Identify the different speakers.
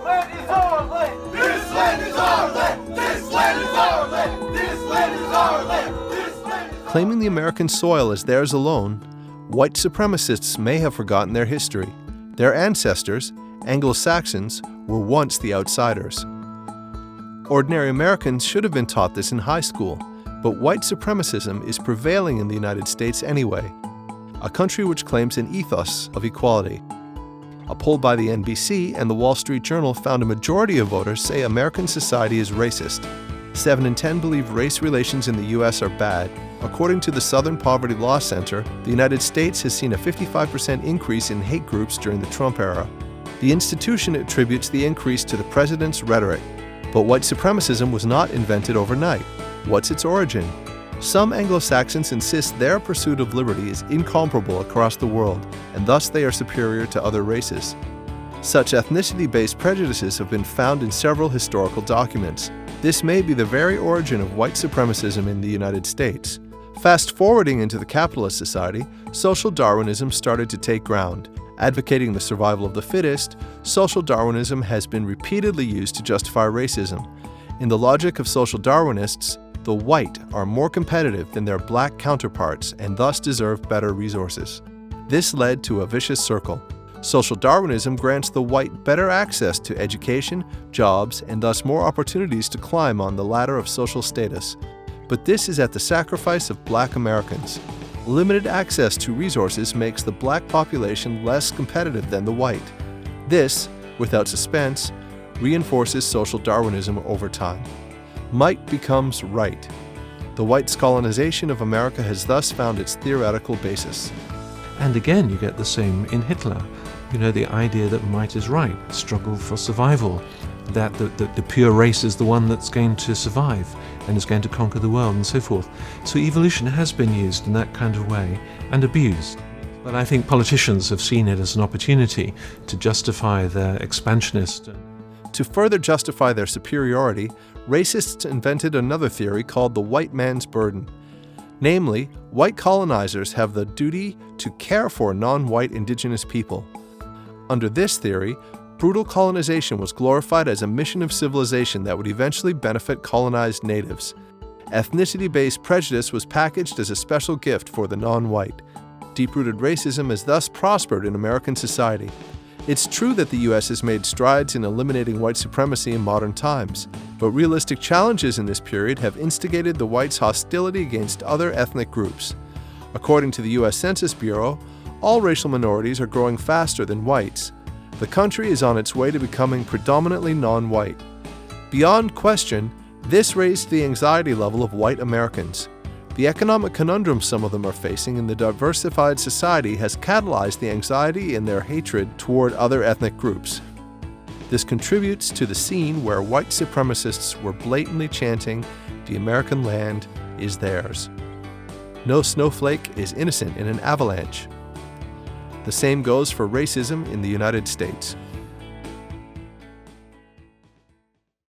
Speaker 1: land is our land! This land is our land! This land is our land! This land is our land! This land is our land!
Speaker 2: Claiming the American soil as theirs alone, white supremacists may have forgotten their history. Their ancestors, Anglo Saxons, were once the outsiders. Ordinary Americans should have been taught this in high school, but white supremacism is prevailing in the United States anyway, a country which claims an ethos of equality. A poll by the NBC and the Wall Street Journal found a majority of voters say American society is racist. 7 in 10 believe race relations in the U.S. are bad. According to the Southern Poverty Law Center, the United States has seen a 55% increase in hate groups during the Trump era. The institution attributes the increase to the president's rhetoric. But white supremacism was not invented overnight. What's its origin? Some Anglo-Saxons insist their pursuit of liberty is incomparable across the world, and thus they are superior to other races. Such ethnicity-based prejudices have been found in several historical documents. This may be the very origin of white supremacism in the United States. Fast forwarding into the capitalist society, social Darwinism started to take ground. Advocating the survival of the fittest, social Darwinism has been repeatedly used to justify racism. In the logic of social Darwinists, the white are more competitive than their black counterparts and thus deserve better resources. This led to a vicious circle. Social Darwinism grants the white better access to education, jobs, and thus more opportunities to climb on the ladder of social status. But this is at the sacrifice of black Americans. Limited access to resources makes the black population less competitive than the white. This, without suspense, reinforces social Darwinism over time. Might becomes right. The white's colonization of America has thus found its theoretical basis.
Speaker 3: And again, you get the same in Hitler. The idea that might is right, struggle for survival, that the pure race is the one that's going to survive and is going to conquer the world and so forth. So evolution has been used in that kind of way and abused. But I think politicians have seen it as an opportunity to justify their expansionist.
Speaker 2: To further justify their superiority, racists invented another theory called the white man's burden. Namely, white colonizers have the duty to care for non-white indigenous people. Under this theory, brutal colonization was glorified as a mission of civilization that would eventually benefit colonized natives. Ethnicity-based prejudice was packaged as a special gift for the non-white. Deep-rooted racism has thus prospered in American society. It's true that the U.S. has made strides in eliminating white supremacy in modern times, but realistic challenges in this period have instigated the whites' hostility against other ethnic groups. According to the U.S. Census Bureau, all racial minorities are growing faster than whites. The country is on its way to becoming predominantly non-white. Beyond question, this raised the anxiety level of white Americans. The economic conundrum some of them are facing in the diversified society has catalyzed the anxiety in their hatred toward other ethnic groups. This contributes to the scene where white supremacists were blatantly chanting, "The American land is theirs." No snowflake is innocent in an avalanche. The same goes for racism in the United States.